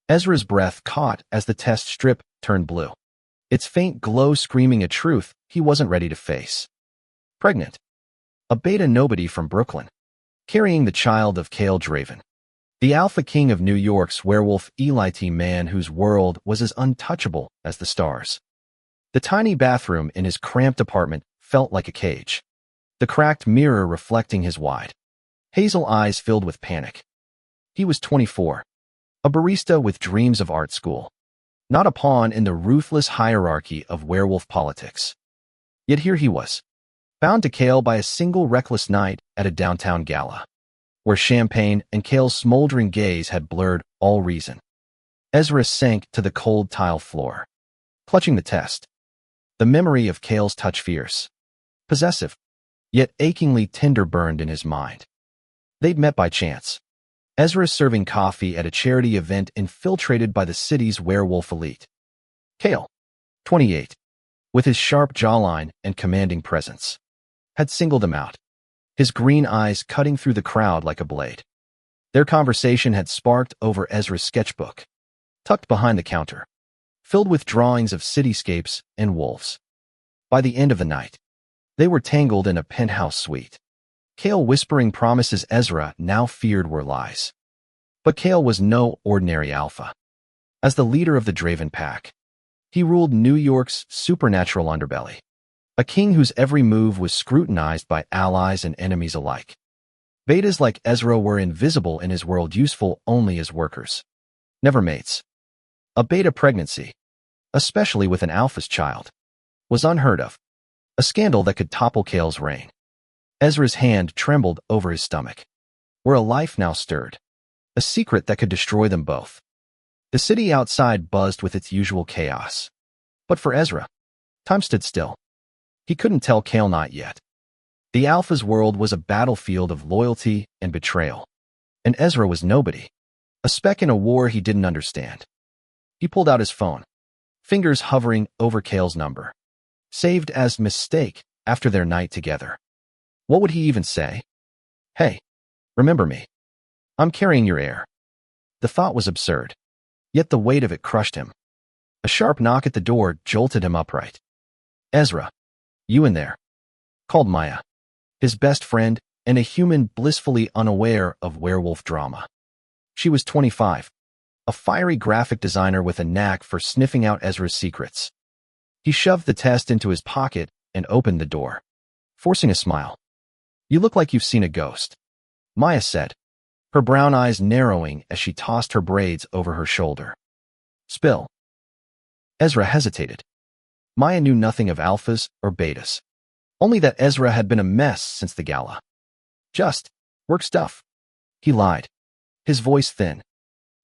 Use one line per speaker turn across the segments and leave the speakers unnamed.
Ezra's breath caught as the test strip turned blue, its faint glow screaming a truth he wasn't ready to face. Pregnant. A beta nobody from Brooklyn, carrying the child of Kale Draven, the alpha king of New York's werewolf elite man whose world was as untouchable as the stars. The tiny bathroom in his cramped apartment felt like a cage, the cracked mirror reflecting his wide, hazel eyes filled with panic. He was 24, a barista with dreams of art school, not a pawn in the ruthless hierarchy of werewolf politics. Yet here he was, bound to Kale by a single reckless night at a downtown gala, where champagne and Kale's smoldering gaze had blurred all reason. Ezra sank to the cold tile floor, clutching the test. The memory of Kale's touch fierce, possessive, yet achingly tender burned in his mind. They'd met by chance. Ezra serving coffee at a charity event infiltrated by the city's werewolf elite. Kale, 28, with his sharp jawline and commanding presence, had singled him out, his green eyes cutting through the crowd like a blade. Their conversation had sparked over Ezra's sketchbook, tucked behind the counter, filled with drawings of cityscapes and wolves. By the end of the night, they were tangled in a penthouse suite, Kale whispering promises Ezra now feared were lies. But Kale was no ordinary alpha. As the leader of the Draven pack, he ruled New York's supernatural underbelly, a king whose every move was scrutinized by allies and enemies alike. Betas like Ezra were invisible in his world, useful only as workers, never mates. A beta pregnancy, especially with an alpha's child, was unheard of, a scandal that could topple Kale's reign. Ezra's hand trembled over his stomach, where a life now stirred, a secret that could destroy them both. The city outside buzzed with its usual chaos. But for Ezra, time stood still. He couldn't tell Kale not yet. The Alpha's world was a battlefield of loyalty and betrayal, and Ezra was nobody, a speck in a war he didn't understand. He pulled out his phone, fingers hovering over Kale's number, saved as mistake after their night together. What would he even say? Hey, remember me? I'm carrying your air. The thought was absurd, yet the weight of it crushed him. A sharp knock at the door jolted him upright. Ezra, you in there? Called Maya, his best friend and a human blissfully unaware of werewolf drama. She was 25, a fiery graphic designer with a knack for sniffing out Ezra's secrets. He shoved the test into his pocket and opened the door, forcing a smile. You look like you've seen a ghost, Maya said, her brown eyes narrowing as she tossed her braids over her shoulder. Spill. Ezra hesitated. Maya knew nothing of alphas or betas, only that Ezra had been a mess since the gala. Just work stuff. He lied, his voice thin.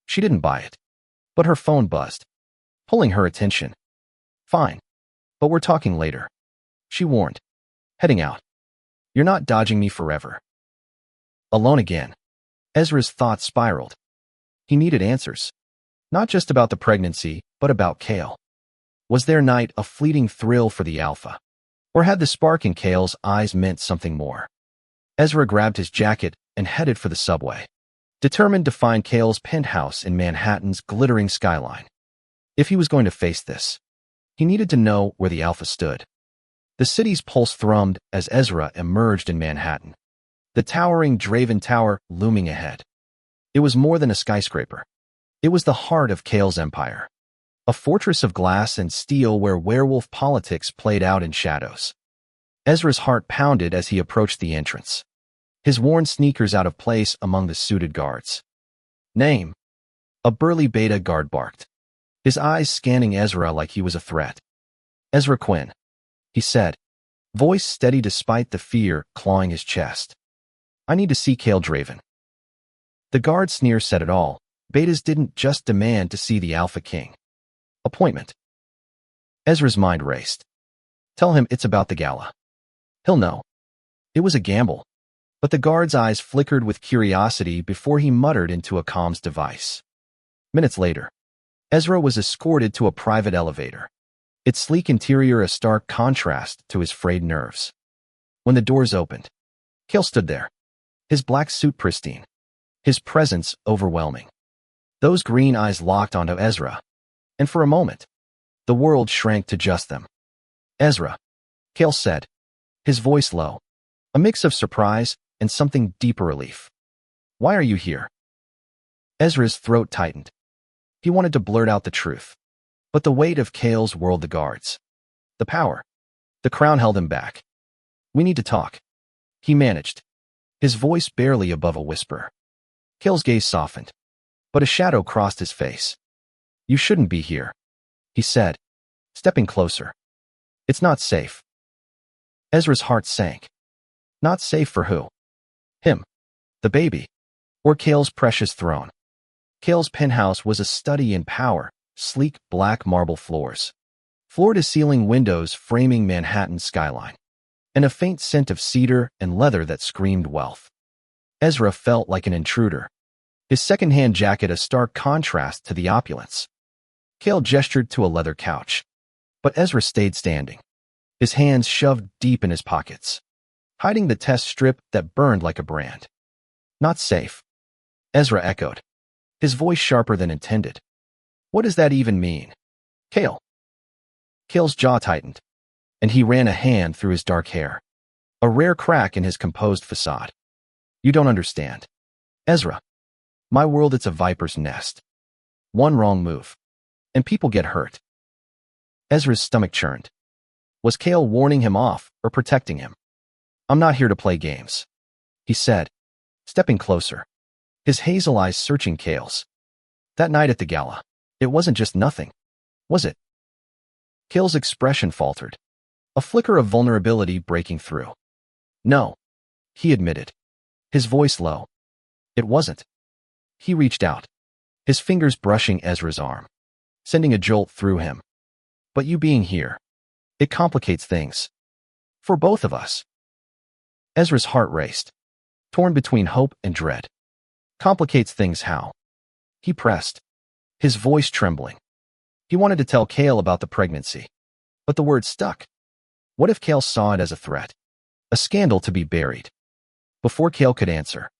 She didn't buy it, but her phone buzzed, pulling her attention. Fine, but we're talking later, she warned, heading out. You're not dodging me forever. Alone again, Ezra's thoughts spiraled. He needed answers, not just about the pregnancy, but about Kale. Was their night a fleeting thrill for the Alpha, or had the spark in Kale's eyes meant something more? Ezra grabbed his jacket and headed for the subway, determined to find Kale's penthouse in Manhattan's glittering skyline. If he was going to face this, he needed to know where the Alpha stood. The city's pulse thrummed as Ezra emerged in Manhattan, the towering Draven Tower looming ahead. It was more than a skyscraper. It was the heart of Kale's empire, a fortress of glass and steel where werewolf politics played out in shadows. Ezra's heart pounded as he approached the entrance, his worn sneakers out of place among the suited guards. Name? A burly beta guard barked, his eyes scanning Ezra like he was a threat. Ezra Quinn, he said, voice steady despite the fear clawing his chest. I need to see Kale Draven. The guard sneer said it all. Betas didn't just demand to see the Alpha King. Appointment. Ezra's mind raced. Tell him it's about the gala. He'll know. It was a gamble, but the guard's eyes flickered with curiosity before he muttered into a comms device. Minutes later, Ezra was escorted to a private elevator, its sleek interior a stark contrast to his frayed nerves. When the doors opened, Kale stood there, his black suit pristine, his presence overwhelming. Those green eyes locked onto Ezra, and for a moment, the world shrank to just them. Ezra, Kale said, his voice low, a mix of surprise and something deeper relief. Why are you here? Ezra's throat tightened. He wanted to blurt out the truth, but the weight of Kale's whirled the guards. The power, the crown held him back. We need to talk, he managed, his voice barely above a whisper. Kale's gaze softened, but a shadow crossed his face. You shouldn't be here, he said, stepping closer. It's not safe. Ezra's heart sank. Not safe for who? Him, the baby, or Kale's precious throne. Kale's penthouse was a study in power, sleek black marble floors, floor-to-ceiling windows framing Manhattan's skyline, and a faint scent of cedar and leather that screamed wealth. Ezra felt like an intruder, his second-hand jacket a stark contrast to the opulence. Kale gestured to a leather couch, but Ezra stayed standing, his hands shoved deep in his pockets, hiding the test strip that burned like a brand. Not safe, Ezra echoed, his voice sharper than intended. What does that even mean? Kale. Kale's jaw tightened, and he ran a hand through his dark hair, a rare crack in his composed facade. You don't understand. Ezra, my world, it's a viper's nest. One wrong move, and people get hurt. Ezra's stomach churned. Was Kale warning him off or protecting him? I'm not here to play games, he said, stepping closer, his hazel eyes searching Kale's. That night at the gala, it wasn't just nothing, was it? Kale's expression faltered, a flicker of vulnerability breaking through. No, he admitted, his voice low. It wasn't. He reached out, his fingers brushing Ezra's arm, sending a jolt through him. But you being here, it complicates things. For both of us. Ezra's heart raced, torn between hope and dread. Complicates things how? He pressed, his voice trembling. He wanted to tell Kale about the pregnancy, but the word stuck. What if Kale saw it as a threat? A scandal to be buried? Before Kale could answer,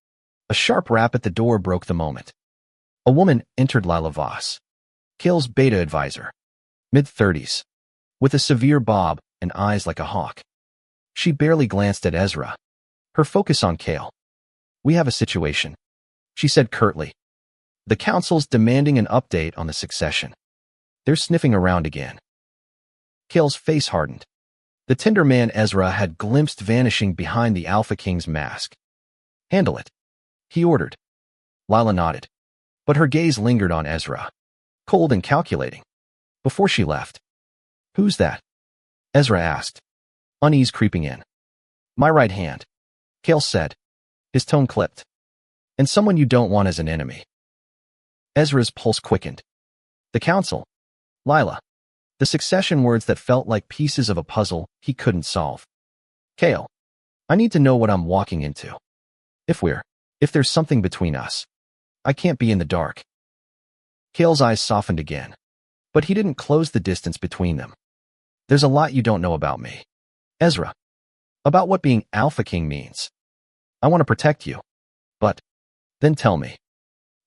a sharp rap at the door broke the moment. A woman entered. Lila Voss, Kale's beta advisor, mid-30s, with a severe bob and eyes like a hawk. She barely glanced at Ezra, her focus on Kale. We have a situation, she said curtly. The council's demanding an update on the succession. They're sniffing around again. Kale's face hardened. The tender man Ezra had glimpsed vanishing behind the Alpha King's mask. Handle it, he ordered. Lila nodded, but her gaze lingered on Ezra, cold and calculating. Before she left, who's that? Ezra asked, unease creeping in. My right hand, Kale said, his tone clipped. And someone you don't want as an enemy. Ezra's pulse quickened. The council, Lila, the succession words that felt like pieces of a puzzle he couldn't solve. Kale, I need to know what I'm walking into. If there's something between us, I can't be in the dark. Kale's eyes softened again, but he didn't close the distance between them. There's a lot you don't know about me, Ezra, about what being Alpha King means. I want to protect you, but then tell me.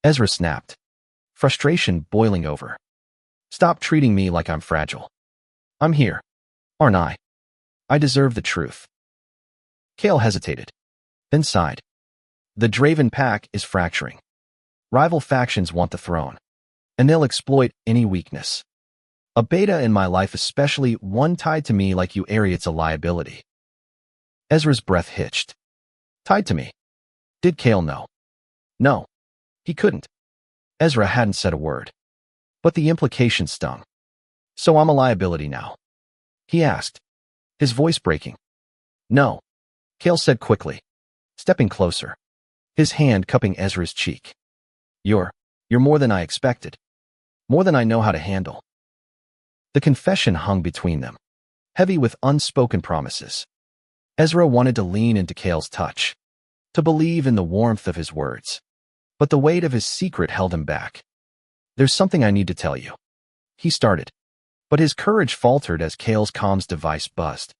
Ezra snapped, frustration boiling over. Stop treating me like I'm fragile. I'm here, aren't I? I deserve the truth. Kale hesitated, then sighed. The Draven pack is fracturing. Rival factions want the throne, and they'll exploit any weakness. A beta in my life, especially one tied to me like you, it's a liability. Ezra's breath hitched. Tied to me? Did Kale know? No, he couldn't. Ezra hadn't said a word, but the implication stung. So I'm a liability now? He asked, his voice breaking. No, Kale said quickly, stepping closer, his hand cupping Ezra's cheek. You're more than I expected. More than I know how to handle. The confession hung between them, heavy with unspoken promises. Ezra wanted to lean into Kale's touch, to believe in the warmth of his words, but the weight of his secret held him back. There's something I need to tell you, he started, but his courage faltered as Kale's comms device buzzed.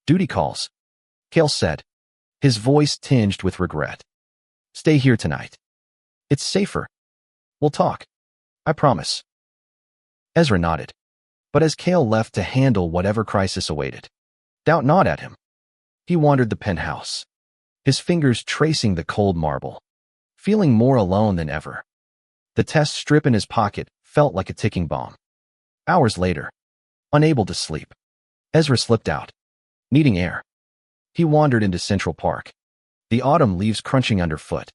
Duty calls, Kale said, his voice tinged with regret. Stay here tonight. It's safer. We'll talk. I promise. Ezra nodded. But as Kale left to handle whatever crisis awaited, doubt gnawed at him. He wandered the penthouse, his fingers tracing the cold marble, feeling more alone than ever. The test strip in his pocket felt like a ticking bomb. Hours later, unable to sleep, Ezra slipped out, needing air. He wandered into Central Park, the autumn leaves crunching underfoot.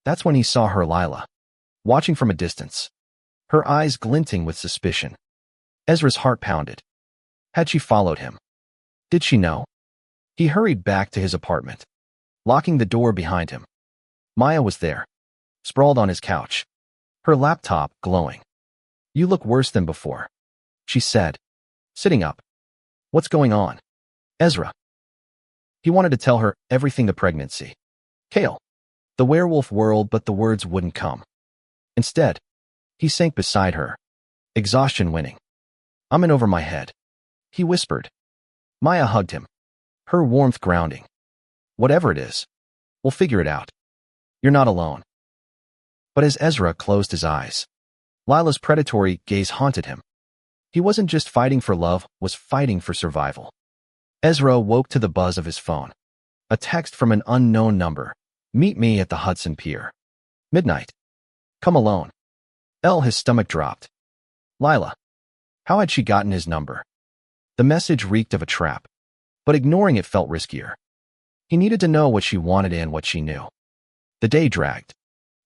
That's when he saw her Lila, watching from a distance, her eyes glinting with suspicion. Ezra's heart pounded. Had she followed him? Did she know? He hurried back to his apartment, locking the door behind him. Maya was there, sprawled on his couch, her laptop glowing. You look worse than before, she said, sitting up. What's going on? Ezra. He wanted to tell her everything: the pregnancy, Kale, the werewolf world, but the words wouldn't come. Instead, he sank beside her, exhaustion winning. I'm in over my head, he whispered. Maya hugged him, her warmth grounding. Whatever it is, we'll figure it out. You're not alone. But as Ezra closed his eyes, Lila's predatory gaze haunted him. He wasn't just fighting for love, was fighting for survival. Ezra woke to the buzz of his phone. A text from an unknown number. Meet me at the Hudson Pier. Midnight. Come alone. His stomach dropped. Lila. How had she gotten his number? The message reeked of a trap, but ignoring it felt riskier. He needed to know what she wanted and what she knew. The day dragged,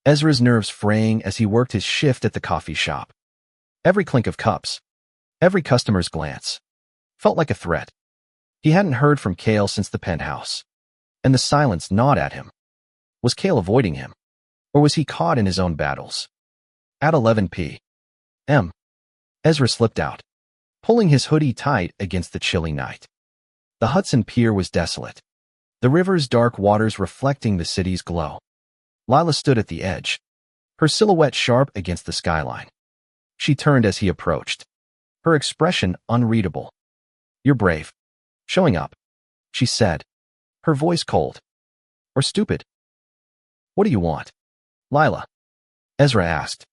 Ezra's nerves fraying as he worked his shift at the coffee shop. Every clink of cups, every customer's glance, felt like a threat. He hadn't heard from Kale since the penthouse, and the silence gnawed at him. Was Kale avoiding him, or was he caught in his own battles? At 11 p.m., Ezra slipped out, pulling his hoodie tight against the chilly night. The Hudson Pier was desolate, the river's dark waters reflecting the city's glow. Lila stood at the edge, her silhouette sharp against the skyline. She turned as he approached, her expression unreadable. You're brave. Showing up, she said, her voice cold. Or stupid? What do you want, Lila? Ezra asked,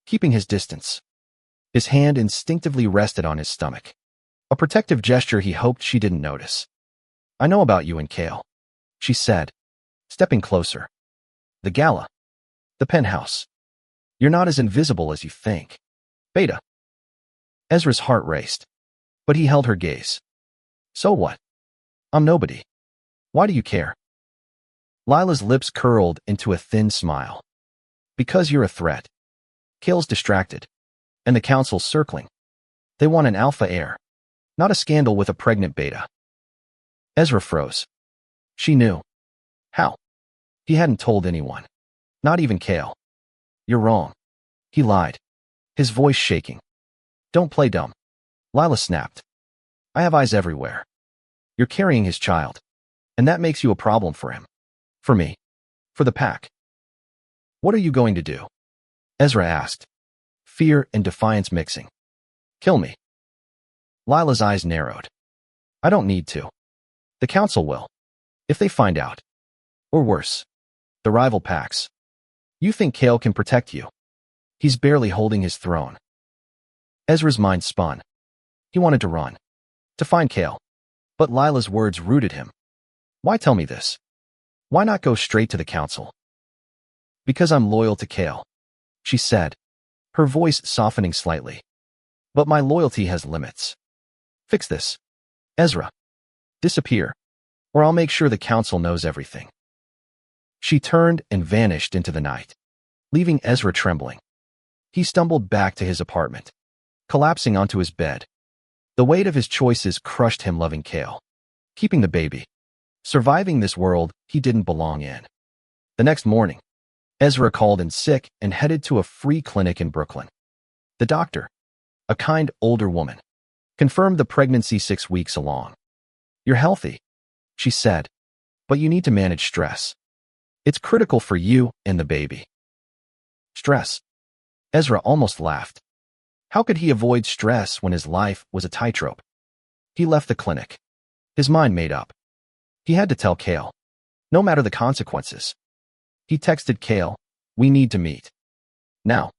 keeping his distance. His hand instinctively rested on his stomach, a protective gesture he hoped she didn't notice. I know about you and Kale, she said, stepping closer. The gala. The penthouse. You're not as invisible as you think. Beta. Ezra's heart raced, but he held her gaze. So what? I'm nobody. Why do you care? Lila's lips curled into a thin smile. Because you're a threat. Kale's distracted, and the council's circling. They want an alpha heir, not a scandal with a pregnant beta. Ezra froze. She knew. How? He hadn't told anyone. Not even Kale. You're wrong. He lied, his voice shaking. Don't play dumb. Lila snapped. I have eyes everywhere. You're carrying his child, and that makes you a problem for him. For me. For the pack. What are you going to do? Ezra asked, fear and defiance mixing. Kill me. Lila's eyes narrowed. I don't need to. The council will. If they find out. Or worse. The rival packs. You think Kale can protect you? He's barely holding his throne. Ezra's mind spun. He wanted to run. To find Kale. But Lila's words rooted him. Why tell me this? Why not go straight to the council? Because I'm loyal to Kale, she said, her voice softening slightly. But my loyalty has limits. Fix this, Ezra. Disappear, or I'll make sure the council knows everything. She turned and vanished into the night, leaving Ezra trembling. He stumbled back to his apartment, collapsing onto his bed. The weight of his choices crushed him, loving Kale, keeping the baby, surviving this world he didn't belong in. The next morning, Ezra called in sick and headed to a free clinic in Brooklyn. The doctor, a kind older woman, confirmed the pregnancy 6 weeks along. You're healthy, she said, but you need to manage stress. It's critical for you and the baby. Stress? Ezra almost laughed. How could he avoid stress when his life was a tightrope? He left the clinic, his mind made up. He had to tell Kale, no matter the consequences. He texted Kale, we need to meet. Now.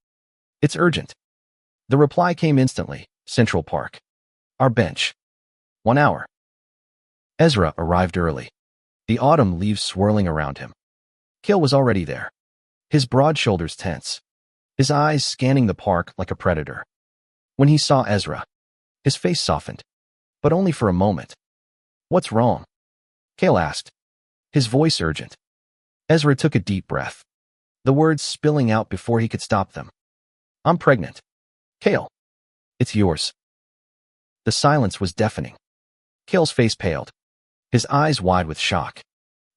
It's urgent. The reply came instantly. Central Park. Our bench. 1 hour. Ezra arrived early, the autumn leaves swirling around him. Kale was already there, his broad shoulders tense, his eyes scanning the park like a predator. When he saw Ezra, his face softened, but only for a moment. What's wrong? Kale asked, his voice urgent. Ezra took a deep breath, the words spilling out before he could stop them. I'm pregnant. Kale. It's yours. The silence was deafening. Kale's face paled, his eyes wide with shock.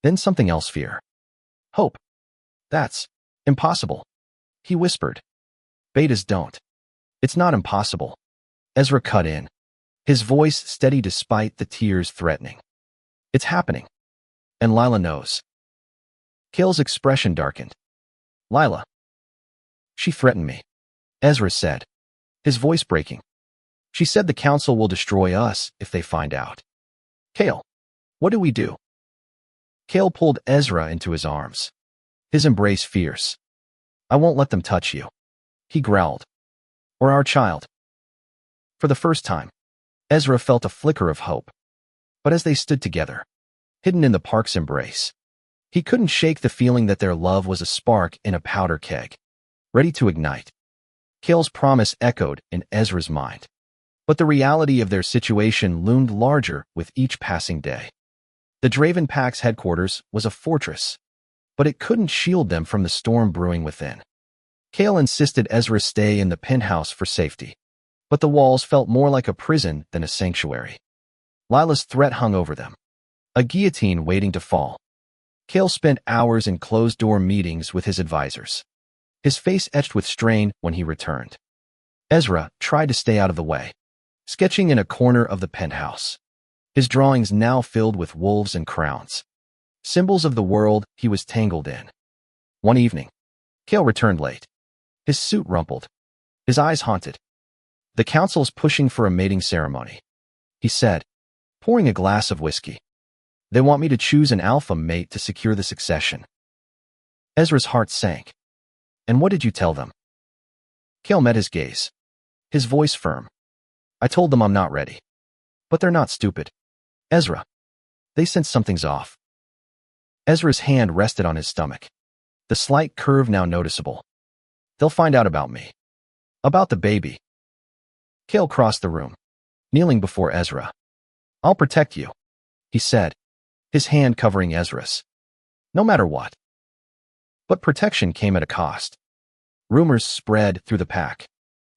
Then something else, fear. Hope. That's impossible, he whispered. Betas don't. It's not impossible. Ezra cut in, his voice steady despite the tears threatening. It's happening. And Lila knows. Kale's expression darkened. Lila. She threatened me, Ezra said, his voice breaking. She said the council will destroy us if they find out. Kale, what do we do? Kale pulled Ezra into his arms, his embrace fierce. I won't let them touch you, he growled. Or our child. For the first time, Ezra felt a flicker of hope. But as they stood together, hidden in the park's embrace, he couldn't shake the feeling that their love was a spark in a powder keg, ready to ignite. Kale's promise echoed in Ezra's mind, but the reality of their situation loomed larger with each passing day. The Draven Pack's headquarters was a fortress, but it couldn't shield them from the storm brewing within. Kale insisted Ezra stay in the penthouse for safety, but the walls felt more like a prison than a sanctuary. Lila's threat hung over them, a guillotine waiting to fall. Kale spent hours in closed-door meetings with his advisors, his face etched with strain when he returned. Ezra tried to stay out of the way, sketching in a corner of the penthouse, his drawings now filled with wolves and crowns, symbols of the world he was tangled in. One evening, Kale returned late, his suit rumpled, his eyes haunted. The council's pushing for a mating ceremony, he said, pouring a glass of whiskey. They want me to choose an alpha mate to secure the succession. Ezra's heart sank. And what did you tell them? Kale met his gaze, his voice firm. I told them I'm not ready. But they're not stupid. Ezra. They sense something's off. Ezra's hand rested on his stomach, the slight curve now noticeable. They'll find out about me. About the baby. Kale crossed the room, kneeling before Ezra. I'll protect you, he said, his hand covering Ezra's. No matter what. But protection came at a cost. Rumors spread through the pack.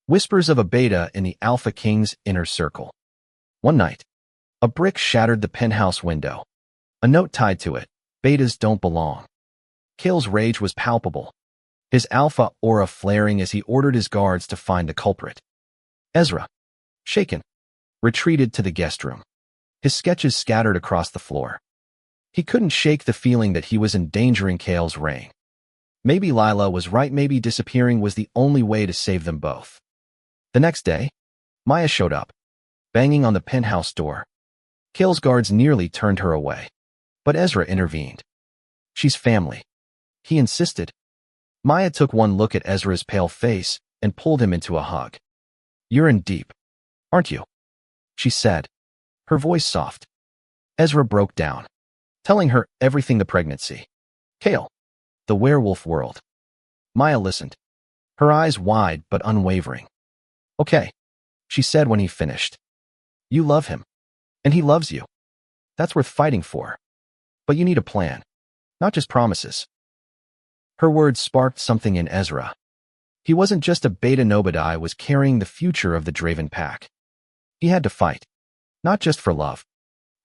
Whispers of a beta in the Alpha King's inner circle. One night, a brick shattered the penthouse window. A note tied to it, betas don't belong. Kale's rage was palpable, his alpha aura flaring as he ordered his guards to find the culprit. Ezra, shaken, retreated to the guest room, his sketches scattered across the floor. He couldn't shake the feeling that he was endangering Kale's reign. Maybe Lila was right, maybe disappearing was the only way to save them both. The next day, Maya showed up, banging on the penthouse door. Kale's guards nearly turned her away, but Ezra intervened. She's family, he insisted. Maya took one look at Ezra's pale face and pulled him into a hug. You're in deep, aren't you? She said, her voice soft. Ezra broke down, telling her everything: the pregnancy, Kale, the werewolf world. Maya listened, her eyes wide but unwavering. Okay, she said when he finished. You love him, and he loves you. That's worth fighting for. But you need a plan, not just promises. Her words sparked something in Ezra. He wasn't just a beta nobody was carrying the future of the Draven Pack. He had to fight, not just for love,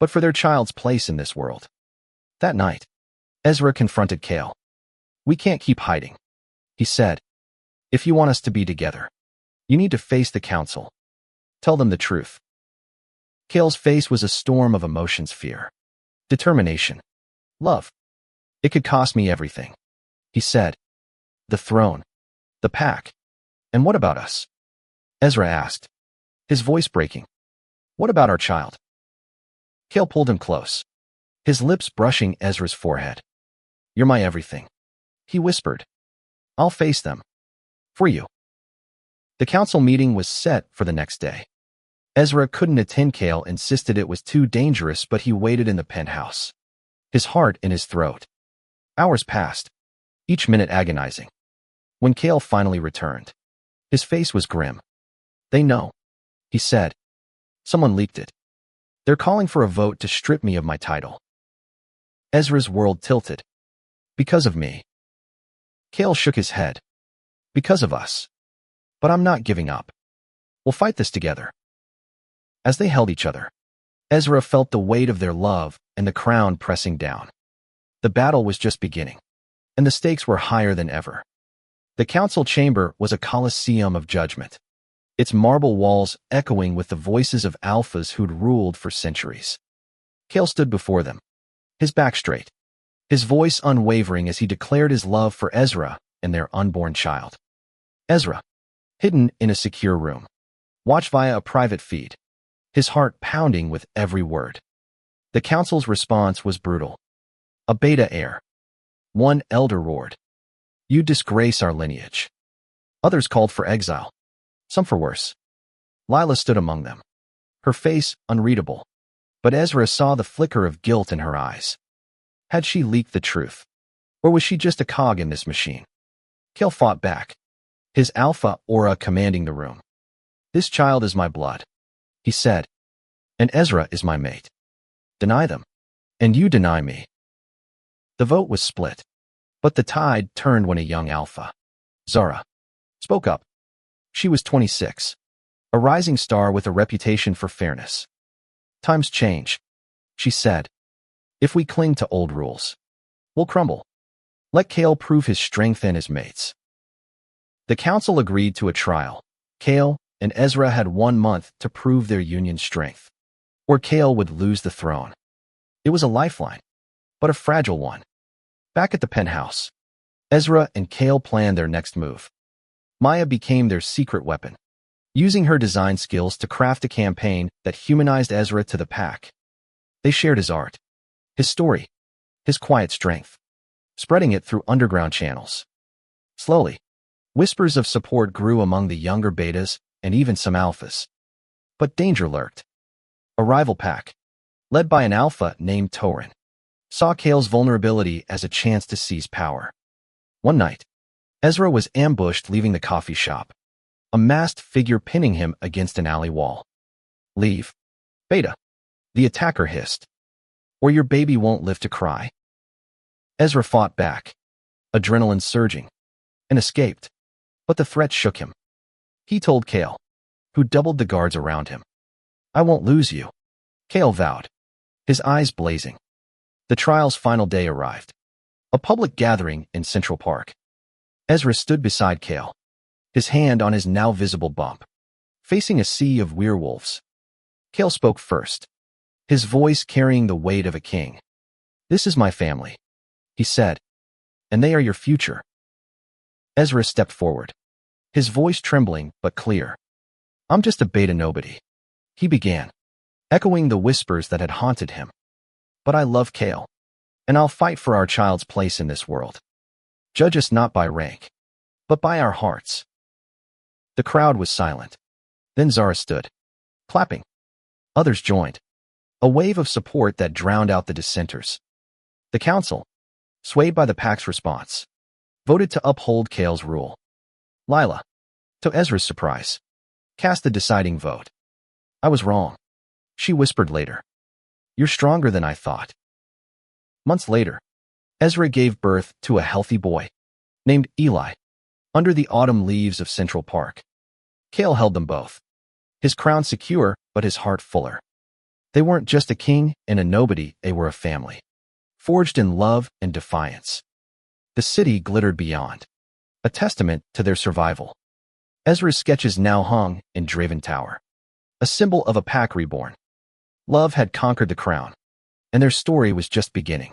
but for their child's place in this world. That night, Ezra confronted Kale. We can't keep hiding, he said. If you want us to be together, you need to face the council. Tell them the truth. Kale's face was a storm of emotions: fear, determination, love. It could cost me everything, he said. The throne, the pack. And what about us? Ezra asked, his voice breaking. What about our child? Kale pulled him close, his lips brushing Ezra's forehead. You're my everything, he whispered. I'll face them. For you. The council meeting was set for the next day. Ezra couldn't attend. Kale insisted it was too dangerous, but he waited in the penthouse, his heart in his throat. Hours passed, each minute agonizing. When Kale finally returned, his face was grim. "They know," he said. "Someone leaked it. They're calling for a vote to strip me of my title." Ezra's world tilted. "Because of me." Kale shook his head. "Because of us. But I'm not giving up. We'll fight this together." As they held each other, Ezra felt the weight of their love and the crown pressing down. The battle was just beginning, and the stakes were higher than ever. The council chamber was a coliseum of judgment, its marble walls echoing with the voices of alphas who'd ruled for centuries. Kale stood before them, his back straight, his voice unwavering as he declared his love for Ezra and their unborn child. Ezra, hidden in a secure room, watched via a private feed, his heart pounding with every word. The council's response was brutal. A beta heir. One elder roared, "You disgrace our lineage." Others called for exile, some for worse. Lila stood among them, her face unreadable, but Ezra saw the flicker of guilt in her eyes. Had she leaked the truth? Or was she just a cog in this machine? Kale fought back, his alpha aura commanding the room. "This child is my blood," he said, "and Ezra is my mate. Deny them, and you deny me." The vote was split, but the tide turned when a young alpha, Zara, spoke up. She was 26, a rising star with a reputation for fairness. "Times change," she said. "If we cling to old rules, we'll crumble. Let Kale prove his strength and his mates." The council agreed to a trial. Kale and Ezra had 1 month to prove their union's strength, or Kale would lose the throne. It was a lifeline, but a fragile one. Back at the penthouse, Ezra and Kale planned their next move. Maya became their secret weapon, using her design skills to craft a campaign that humanized Ezra to the pack. They shared his art, his story, his quiet strength, spreading it through underground channels. Slowly, whispers of support grew among the younger betas and even some alphas. But danger lurked. A rival pack, led by an alpha named Torin, saw Kale's vulnerability as a chance to seize power. One night, Ezra was ambushed leaving the coffee shop, a masked figure pinning him against an alley wall. "Leave, beta," the attacker hissed, "or your baby won't live to cry." Ezra fought back, adrenaline surging, and escaped, but the threat shook him. He told Kale, who doubled the guards around him. "I won't lose you," Kale vowed, his eyes blazing. The trial's final day arrived, a public gathering in Central Park. Ezra stood beside Kale, his hand on his now visible bump, facing a sea of werewolves. Kale spoke first, his voice carrying the weight of a king. "This is my family," he said, "and they are your future." Ezra stepped forward, his voice trembling but clear. "I'm just a beta nobody," he began, echoing the whispers that had haunted him. "But I love Kale, and I'll fight for our child's place in this world. Judge us not by rank, but by our hearts." The crowd was silent. Then Zara stood, clapping. Others joined, a wave of support that drowned out the dissenters. The council, swayed by the pack's response, voted to uphold Kale's rule. Lila, to Ezra's surprise, cast the deciding vote. "I was wrong," she whispered later. "You're stronger than I thought." Months later, Ezra gave birth to a healthy boy, named Eli, under the autumn leaves of Central Park. Kale held them both, his crown secure but his heart fuller. They weren't just a king and a nobody, they were a family, forged in love and defiance. The city glittered beyond, a testament to their survival. Ezra's sketches now hung in Draven Tower, a symbol of a pack reborn. Love had conquered the crown, and their story was just beginning.